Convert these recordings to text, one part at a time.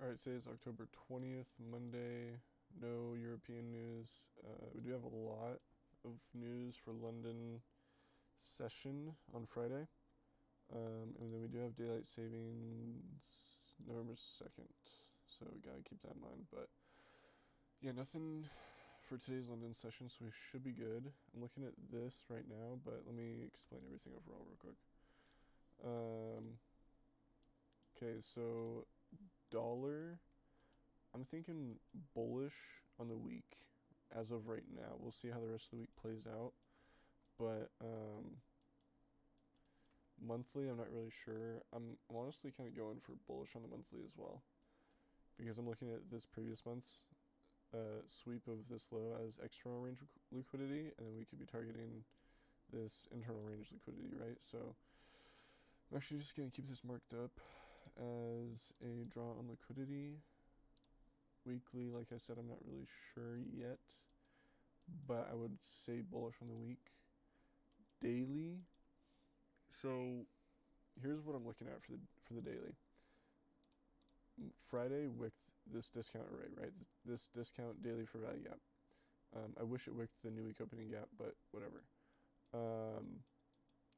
Alright, today is October 20th, Monday. No European news. We do have a lot of news for London session on Friday. And then we do have daylight savings November 2nd. So we gotta keep that in mind. But yeah, nothing for today's London session, so we should be good. I'm looking at this right now, but let me explain everything overall real quick. Okay, so dollar, I'm thinking bullish on the week as of right now. We'll see how the rest of the week plays out. But monthly, I'm not really sure. I'm honestly kind of going for bullish on the monthly as well. Because I'm looking at this previous month's sweep of this low as external range liquidity. And then we could be targeting this internal range liquidity, right? So I'm actually just going to keep this marked up as a draw on liquidity. Weekly, like I said, I'm not really sure yet, but I would say bullish on the week. Daily, so here's what I'm looking at for the daily. Friday wicked this discount array, right? This discount daily for value gap. I wish it wicked the new week opening gap, but whatever.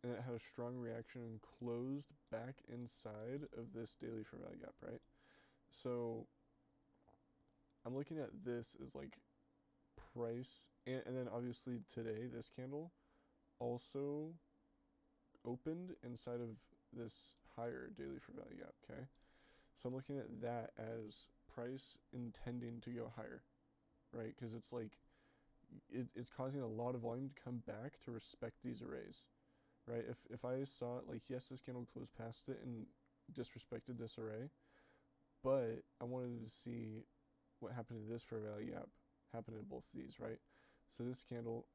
And it had a strong reaction and closed back inside of this daily for value gap, right? So I'm looking at this as like price, and then obviously today this candle also opened inside of this higher daily for value gap, okay? So I'm looking at that as price intending to go higher, right? Because it's like it's causing a lot of volume to come back to respect these arrays, right? If I saw it like, yes, this candle closed past it and disrespected this array, but I wanted to see what happened to this for value gap happen to both these, right? So this candle,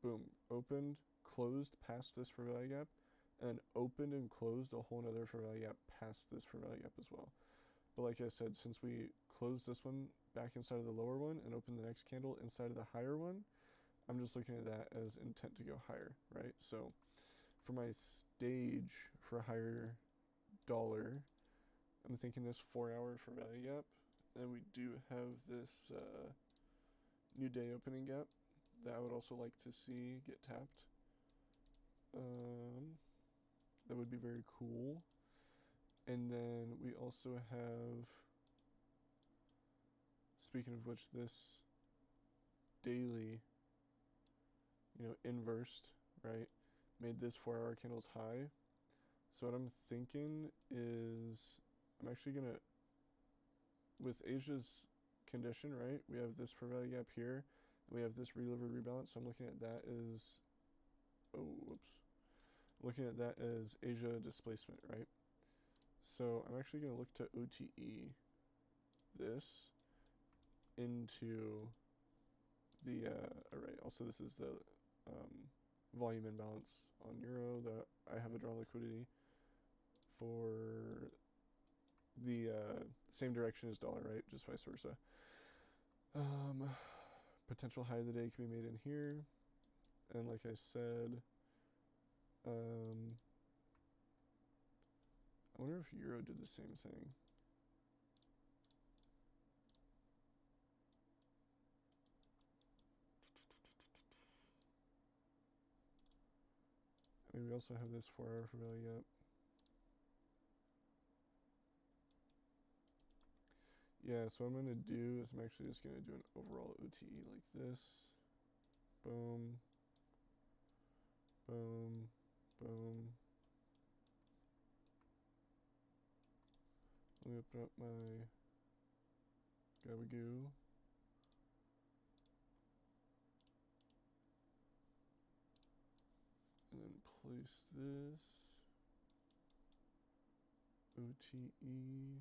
boom, opened, closed past this for value gap, and then opened and closed a whole nother for value gap past this for value gap as well. But like I said, since we closed this one back inside of the lower one and opened the next candle inside of the higher one, I'm just looking at that as intent to go higher, right? So for my stage for higher dollar, I'm thinking this 4 hour for value gap. And we do have this new day opening gap that I would also like to see get tapped. That would be very cool. And then we also have, speaking of which, this daily, inversed, right? Made this 4 hour candles high. So what I'm thinking is I'm actually going to, with Asia's condition, right? We have this for value gap here. And we have this redelivered rebalance. So I'm looking at that as, looking at that as Asia displacement, right? So I'm actually going to look to OTE this into the array. Also, this is the volume imbalance on euro that I have a draw liquidity for the same direction as dollar, right? Just vice versa. Potential high of the day can be made in here. And like I said, I wonder if euro did the same thing. I mean, we also have this 4 hour for value gap. Yeah, so what I'm going to do is I'm actually just going to do an overall OTE like this. Boom. Boom. Boom. Let me open up my Gabagoo. And then place this OTE.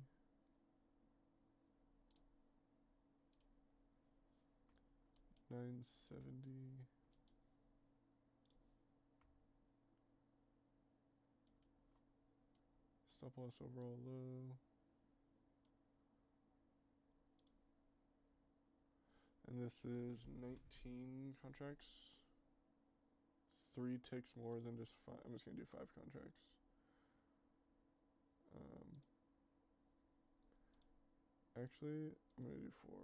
$970. Stop loss overall low. And this is 19 contracts. 3 ticks more than just 5. I'm just going to do 5 contracts. actually, I'm gonna do 4.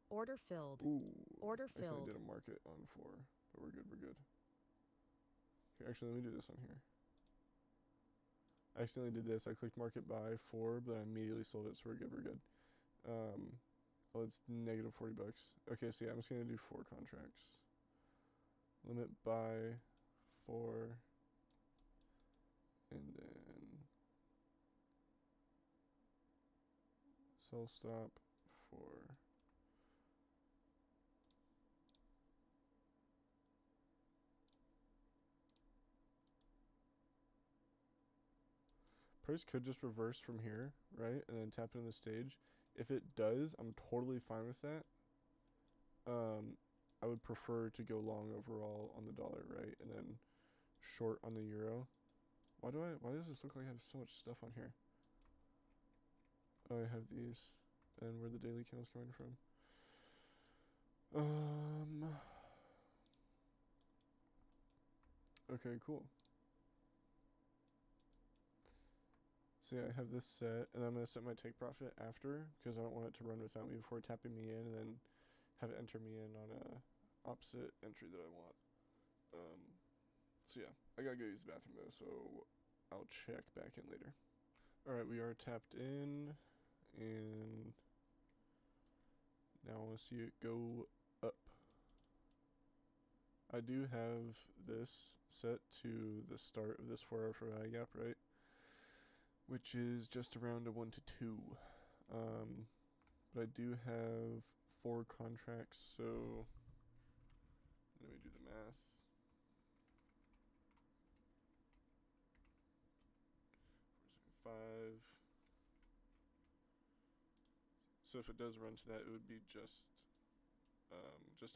Order filled. Ooh. Order I accidentally filled. did a market on 4, but we're good, we're good. Okay, actually, let me do this on here. I accidentally did this. I clicked market buy 4, but I immediately sold it, so we're good, we're good. Well, it's negative 40 bucks. Okay, so yeah, I'm just gonna do 4 contracts. Limit buy 4, and then sell stop 4. Price could just reverse from here, right? And then tap into the stage. If it does, I'm totally fine with that. I would prefer to go long overall on the dollar, right? And then short on the euro. Why does this look like I have so much stuff on here? Oh, I have these. And where the daily candle's coming from. Okay, cool. So yeah, I have this set, and I'm going to set my take profit after, because I don't want it to run without me before tapping me in, and then have it enter me in on a opposite entry that I want. So yeah, I gotta go use the bathroom though, so I'll check back in later. Alright, we are tapped in, and now I want to see it go up. I do have this set to the start of this 4 hour for value gap, right? Which is just around a 1 to 2. But I do have 4 contracts, so let me do the math. Five. So if it does run to that, it would be just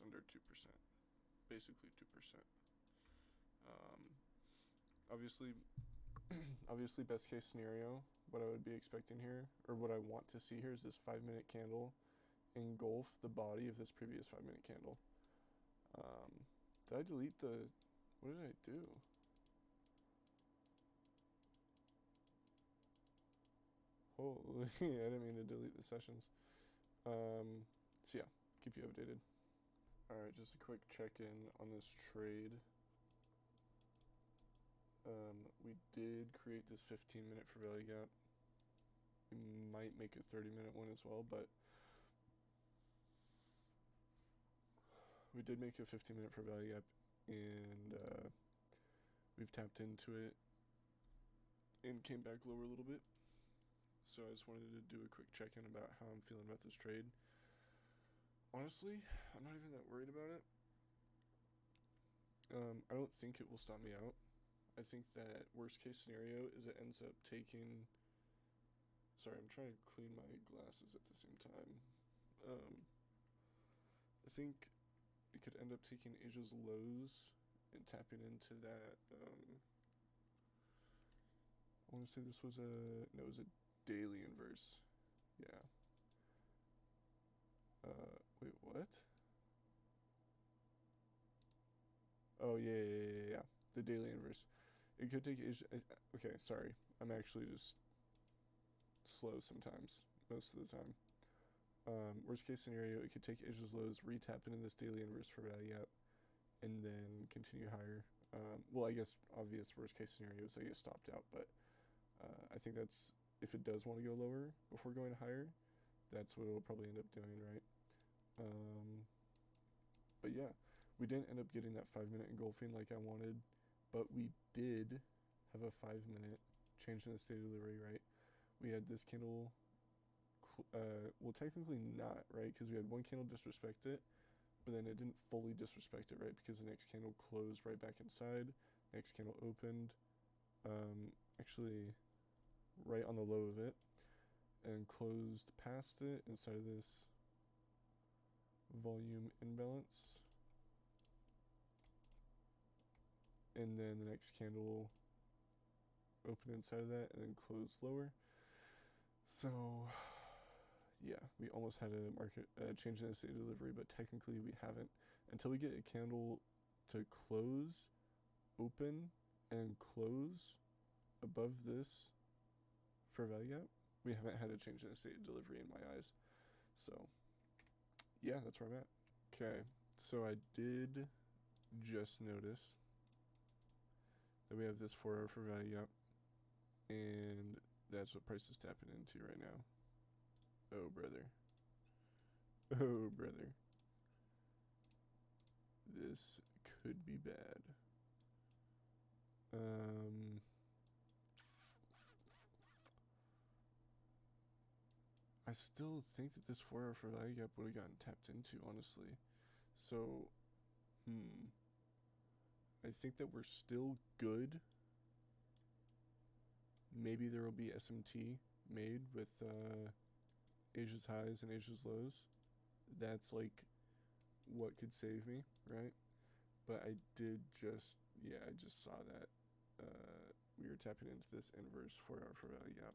under 2%, basically 2%. Obviously, obviously, best case scenario, what I would be expecting here, or what I want to see here, is this 5-minute candle engulf the body of this previous 5-minute candle. Did I delete the? What did I do? Holy, I didn't mean to delete the sessions. So yeah, keep you updated. Alright, just a quick check-in on this trade. We did create this 15-minute for value gap. We might make a 30-minute one as well, but we did make a 15-minute for value gap, and we've tapped into it and came back lower a little bit. So I just wanted to do a quick check-in about how I'm feeling about this trade. Honestly, I'm not even that worried about it. I don't think it will stop me out. I think that worst case scenario is it ends up taking... Sorry, I'm trying to clean my glasses at the same time. I think it could end up taking Asia's lows and tapping into that. I want to say this was it was a daily inverse. Yeah. Wait, what? Oh, yeah. The daily inverse. It could take Asia. Okay, sorry. I'm actually just slow sometimes, most of the time. Worst case scenario, it could take Asia's lows, retap into this daily inverse for value gap, and then continue higher. Well, I guess obvious worst case scenario is I get stopped out, but I think that's, if it does want to go lower before going higher, that's what it'll probably end up doing, right? But yeah, we didn't end up getting that 5-minute engulfing like I wanted, but we did have a 5-minute change in the state of delivery, right? We had this candle, well, technically not, right? Because we had one candle disrespect it, but then it didn't fully disrespect it, right? Because the next candle closed right back inside, next candle opened, actually right on the low of it, and closed past it inside of this volume imbalance. And then the next candle opened inside of that and then closed lower. So yeah, we almost had a market change in the state of delivery, but technically we haven't. Until we get a candle to close, open, and close above this for value gap, we haven't had a change in the state of delivery in my eyes. So, yeah, that's where I'm at. Okay, so I did just notice that we have this 4 hour for value gap, and that's what price is tapping into right now. Oh, brother. Oh, brother. This could be bad. I still think that this 4 hour for value gap would have gotten tapped into, honestly. So, I think that we're still good. Maybe there will be SMT made with Asia's highs and Asia's lows. That's like what could save me, right? But I did just, I just saw that we were tapping into this inverse 4 hour for value gap.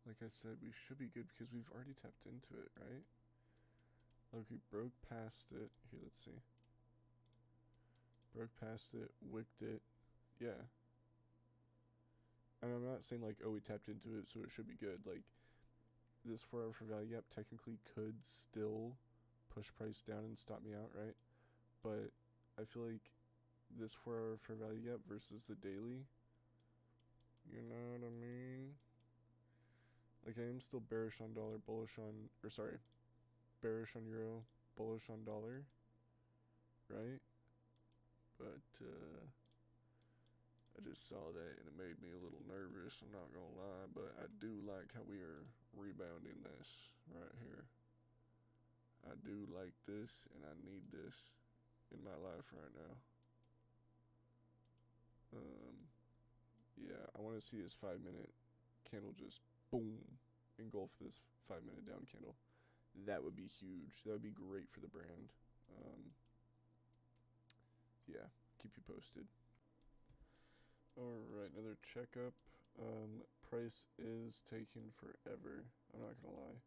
Like I said, we should be good because we've already tapped into it, right? Like we broke past it. Here, let's see. Broke past it, wicked it. Yeah. And I'm not saying like, oh, we tapped into it, so it should be good. Like, this 4 hour for value gap technically could still push price down and stop me out, right? But I feel like this 4 hour for value gap versus the daily, you know what I mean? Like, I am still bearish on dollar, bearish on euro, bullish on dollar, right? But I just saw that and it made me a little nervous, I'm not gonna lie, but I do like how we are rebounding this right here. I do like this, and I need this in my life right now. Yeah, I want to see this 5-minute candle just boom engulf this 5-minute down candle. That would be huge. That would be great for the brand. Yeah, keep you posted. Alright, another checkup. Price is taking forever. I'm not gonna lie.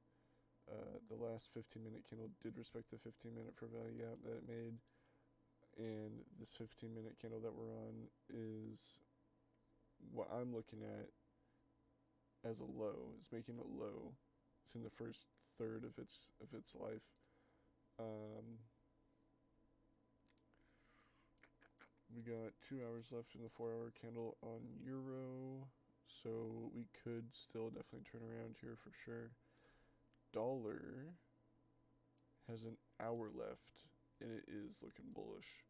The last 15-minute candle did respect the 15-minute for value gap that it made, and this 15-minute candle that we're on is what I'm looking at as a low. It's making a low. It's in the first third of its life. We got 2 hours left in the 4 hour candle on euro, so we could still definitely turn around here for sure. Dollar has an hour left, and it is looking bullish.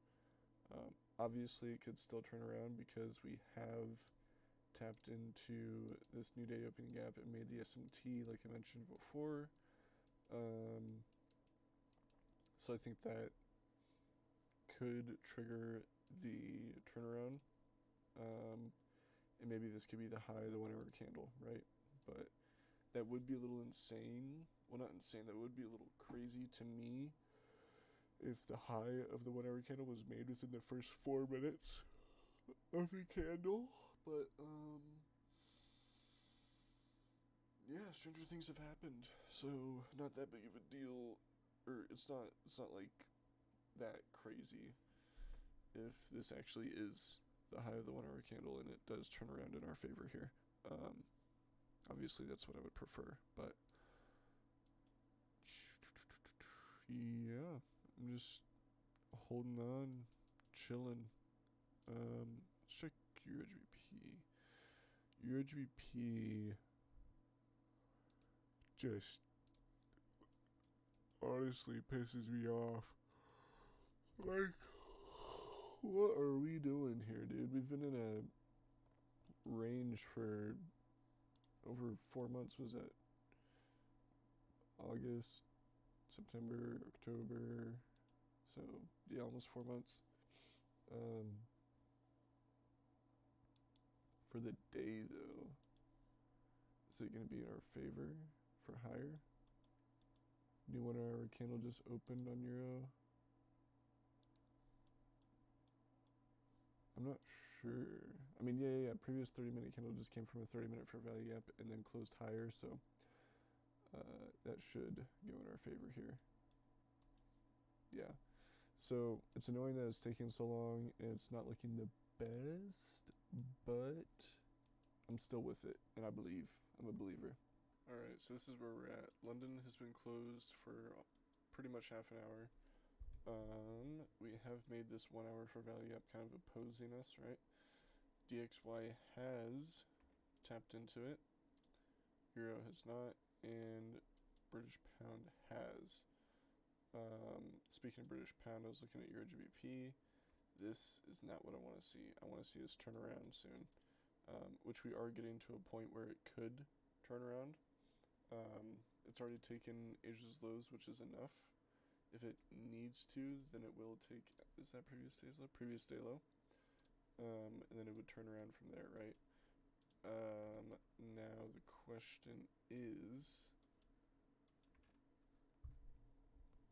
Obviously, it could still turn around because we have tapped into this new day opening gap and made the SMT, like I mentioned before. So I think that could trigger the turnaround. And maybe this could be the high of the 1 hour candle, right? But that would be a little insane. Well, not insane, that would be a little crazy to me if the high of the 1 hour candle was made within the first 4 minutes of the candle. But, yeah, stranger things have happened. So, not that big of a deal. Or, it's not like that crazy if this actually is the high of the 1 hour candle and it does turn around in our favor here. Obviously, that's what I would prefer, but yeah, I'm just holding on, chilling. Let's check UHBP. UHBP just honestly pisses me off. Like, what are we doing here, dude? We've been in a range for over 4 months. Was that August, September, October? So, yeah, almost 4 months. For the day, though, is it going to be in our favor for higher? New 1 hour candle just opened on euro. I'm not sure. I mean, yeah. Previous 30-minute candle just came from a 30-minute for value gap and then closed higher, so that should go in our favor here. Yeah. So it's annoying that it's taking so long and it's not looking the best, but I'm still with it, and I believe. I'm a believer. Alright, so this is where we're at. London has been closed for pretty much half an hour. We have made this 1 hour for value up kind of opposing us, right? DXY has tapped into it. Euro has not, and British pound has. Speaking of British pound, I was looking at Euro GBP. This is not what I want to see. I want to see this turn around soon, which we are getting to a point where it could turn around. It's already taken Asia's lows, which is enough. If it needs to, then it will take, is that previous day's low? Previous day low. And then it would turn around from there, right? Now the question is,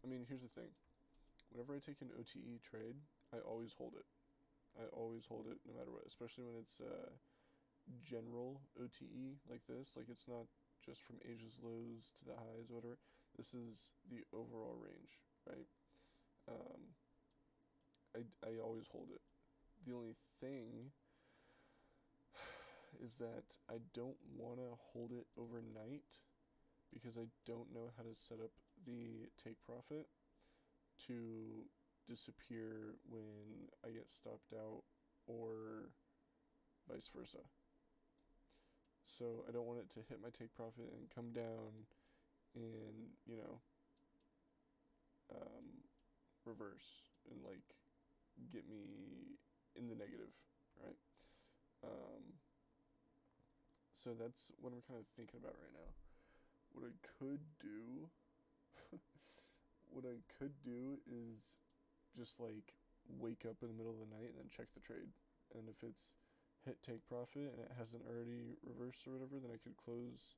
I mean, here's the thing. Whenever I take an OTE trade, I always hold it. I always hold it no matter what, especially when it's general OTE like this. Like, it's not just from Asia's lows to the highs, whatever. This is the overall range, right? I always hold it. The only thing is that I don't want to hold it overnight because I don't know how to set up the take profit to disappear when I get stopped out or vice versa. So I don't want it to hit my take profit and come down and, reverse and like get me in the negative, right? So that's what I'm kind of thinking about right now. What I could do, is just like wake up in the middle of the night and then check the trade. And if it's hit take profit and it hasn't already reversed or whatever, then I could close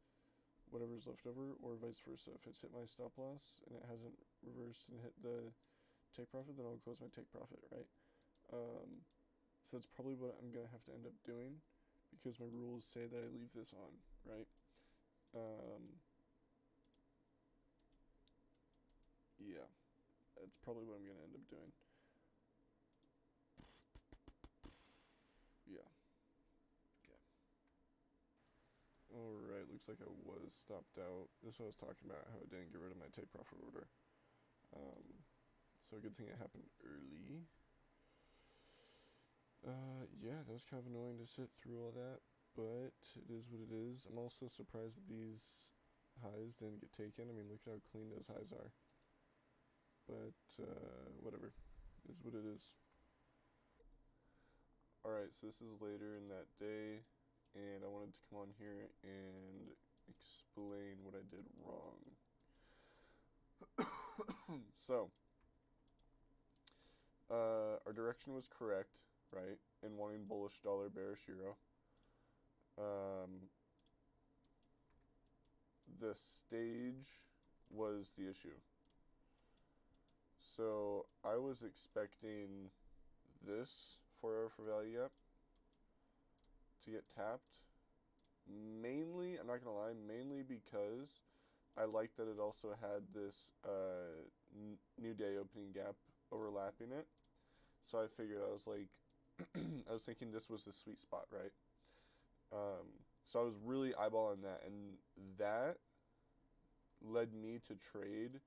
whatever's left over, or vice versa. If it's hit my stop loss and it hasn't reversed and hit the take profit, then I'll close my take profit, right? So that's probably what I'm gonna have to end up doing because my rules say that I leave this on, right? Yeah, that's probably what I'm gonna end up doing. Yeah. Okay. Alright, looks like I was stopped out. This is what I was talking about, how I didn't get rid of my take profit order. So a good thing it happened early. Yeah, that was kind of annoying to sit through all that, but it is what it is. I'm also surprised that these highs didn't get taken. I mean, look at how clean those highs are. But, whatever. Is what it is. Alright, so this is later in that day, and I wanted to come on here and explain what I did wrong. So, our direction was correct, right, in wanting bullish dollar, bearish euro. The stage was the issue. So I was expecting this 4 hour for value gap to get tapped. Mainly, I'm not gonna lie, mainly because I like that it also had this new day opening gap overlapping it. So I figured, I was like, I was thinking this was the sweet spot, right? So I was really eyeballing that, and that led me to trade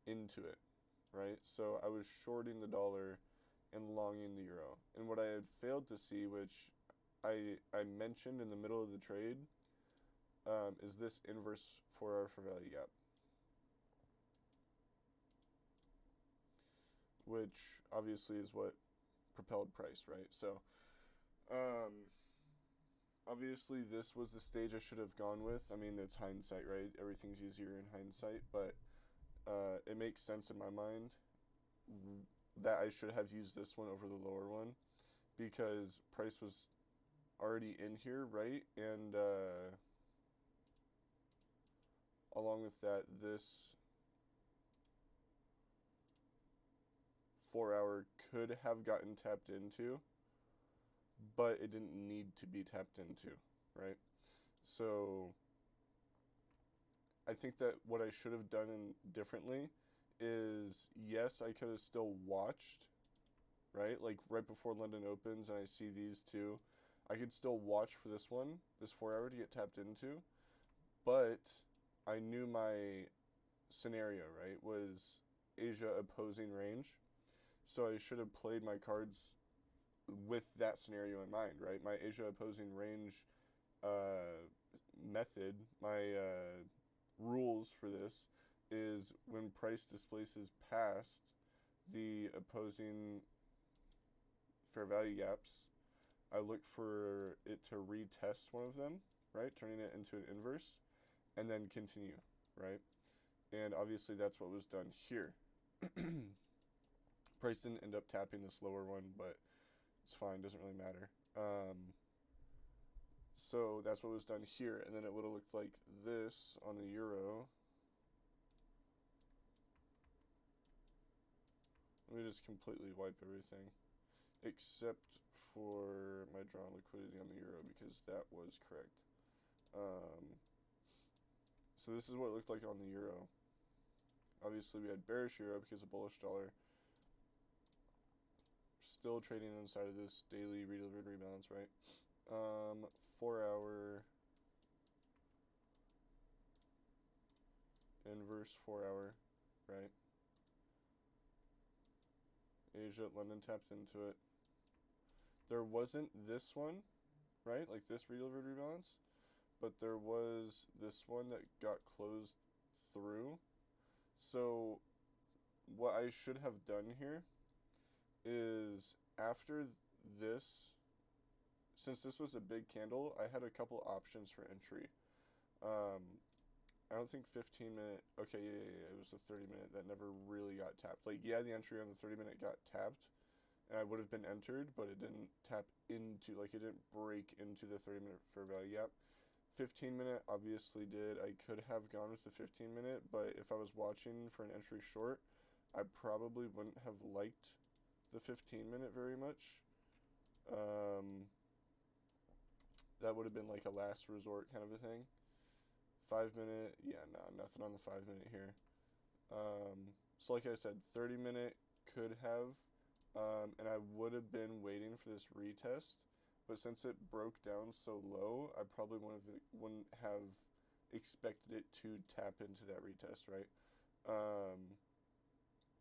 into it, right? So I was shorting the dollar and longing the euro. And what I had failed to see, which I mentioned in the middle of the trade, is this inverse 4 hour for value gap, which obviously is what propelled price, right? So obviously this was the stage I should have gone with. I mean, it's hindsight, right? Everything's easier in hindsight, but it makes sense in my mind that I should have used this one over the lower one because price was already in here, right? And along with that, this 4 hour could have gotten tapped into, but it didn't need to be tapped into, right? So I think that what I should have done differently is, yes, I could have still watched, right? Like right before London opens and I see these two, I could still watch for this one, this 4 hour to get tapped into, but I knew my scenario, right, was Asia opposing range. So I should have played my cards with that scenario in mind, right? My Asia opposing range method, my rules for this is when price displaces past the opposing fair value gaps, I look for it to retest one of them, right? Turning it into an inverse, and then continue, right? And obviously that's what was done here. Price didn't end up tapping this lower one, but it's fine, doesn't really matter. So that's what was done here, and then it would have looked like this on the euro. Let me just completely wipe everything, except for my drawn liquidity on the euro, because that was correct. So this is what it looked like on the euro. Obviously we had bearish euro because of bullish dollar. Still trading inside of this daily redelivered rebalance, right? 4 hour inverse 4 hour, right? Asia, London tapped into it. There wasn't this one, right? Like this redelivered rebalance, but there was this one that got closed through. So what I should have done here is after this, since this was a big candle, I had a couple options for entry. I don't think 15 minute, okay, yeah, it was the 30 minute that never really got tapped. Like, yeah, the entry on the 30 minute got tapped, and I would have been entered, but it didn't tap into, like, it didn't break into the 30 minute fair value gap. 15 minute obviously did. I could have gone with the 15 minute, but if I was watching for an entry short, I probably wouldn't have liked the 15 minute very much. That would have been like a last resort kind of a thing. 5 minute, yeah, no, nothing on the 5 minute here. So like I said, 30 minute could have, and I would have been waiting for this retest, but since it broke down so low, I probably wouldn't have expected it to tap into that retest, right?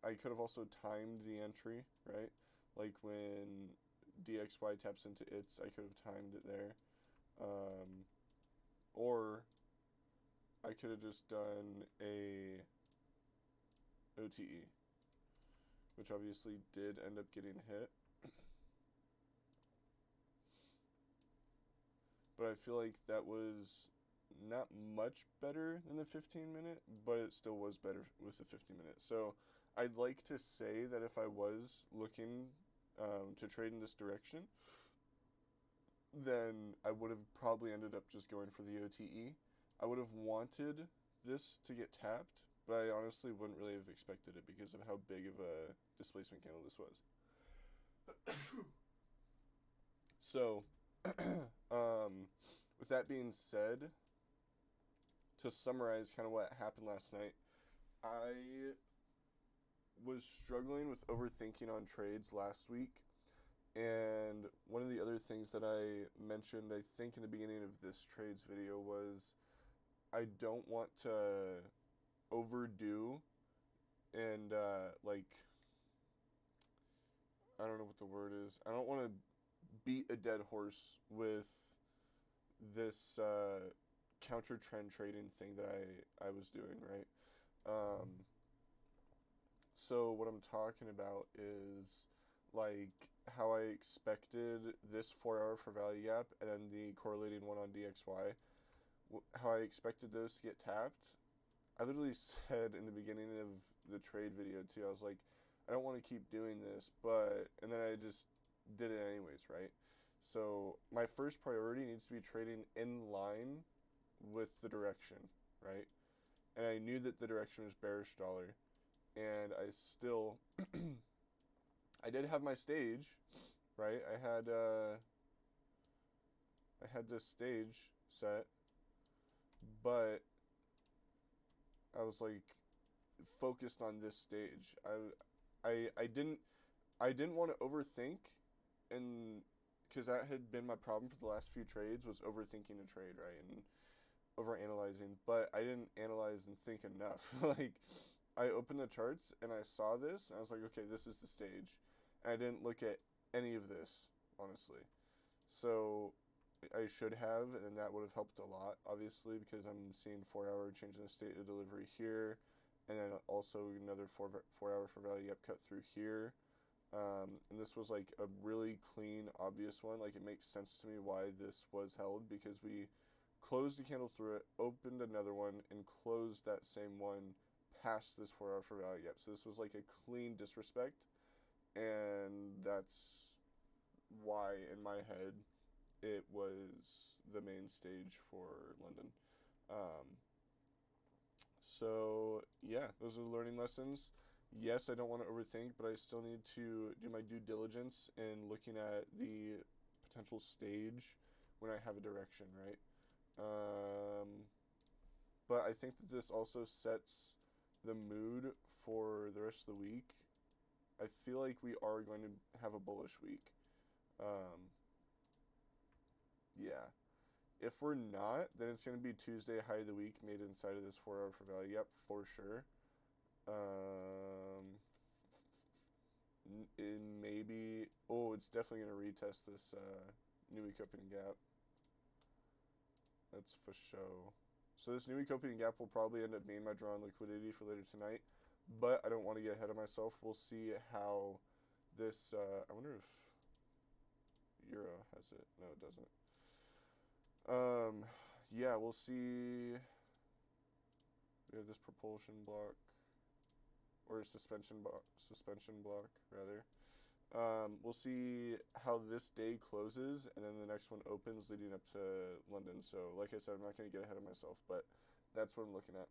I could have also timed the entry, right? Like when DXY taps into its, I could have timed it there. Or I could have just done a OTE, which obviously did end up getting hit. But I feel like that was not much better than the 15 minute, but it still was better with the 50 minute. So I'd like to say that if I was looking to trade in this direction, then I would have probably ended up just going for the OTE. I would have wanted this to get tapped, but I honestly wouldn't really have expected it because of how big of a displacement candle this was. So, with that being said, to summarize kind of what happened last night, I was struggling with overthinking on trades last week. And one of the other things that I mentioned, I think in the beginning of this trades video, was I don't want to overdo and like, I don't know what the word is. I don't want to beat a dead horse with this counter trend trading thing that I was doing, right? So what I'm talking about is like how I expected this 4 hour for value gap and then the correlating one on DXY, how I expected those to get tapped. I literally said in the beginning of the trade video too, I was like, I don't want to keep doing this, but, and then I just did it anyways, right? So my first priority needs to be trading in line with the direction, right? And I knew that the direction was bearish dollar, and I still, I did have my stage, right? I had this stage set, but I was like, focused on this stage. I didn't want to overthink, and because that had been my problem for the last few trades, was overthinking a trade, right, and overanalyzing. But I didn't analyze and think enough. Like, I opened the charts and I saw this, and I was like, okay, this is the stage. And I didn't look at any of this, honestly. So I should have, and that would have helped a lot, obviously, because I'm seeing 4 hour changing the state of delivery here, and then also another 4 hour for value gap cut through here. And this was like a really clean, obvious one. Like, it makes sense to me why this was held, because we closed the candle through it, opened another one, and closed that same one past this 4 hour for value gap. So this was like a clean disrespect, and that's why, in my head, it was the main stage for London. Um, so yeah, those are the learning lessons. Yes, I don't want to overthink, but I still need to do my due diligence in looking at the potential stage when I have a direction, right? But I think that this also sets the mood for the rest of the week. I feel like we are going to have a bullish week. Um, yeah. If we're not, then it's going to be Tuesday high of the week made inside of this 4 hour for value. Yep, for sure. And maybe, oh, it's definitely going to retest this new week opening gap. That's for sure. So this new week opening gap will probably end up being my draw on liquidity for later tonight, but I don't want to get ahead of myself. We'll see how this, I wonder if Euro has it. No, it doesn't. Yeah, we'll see. We have this propulsion block, or suspension block rather. We'll see how this day closes, and then the next one opens leading up to London. So, like I said, I'm not going to get ahead of myself, but that's what I'm looking at.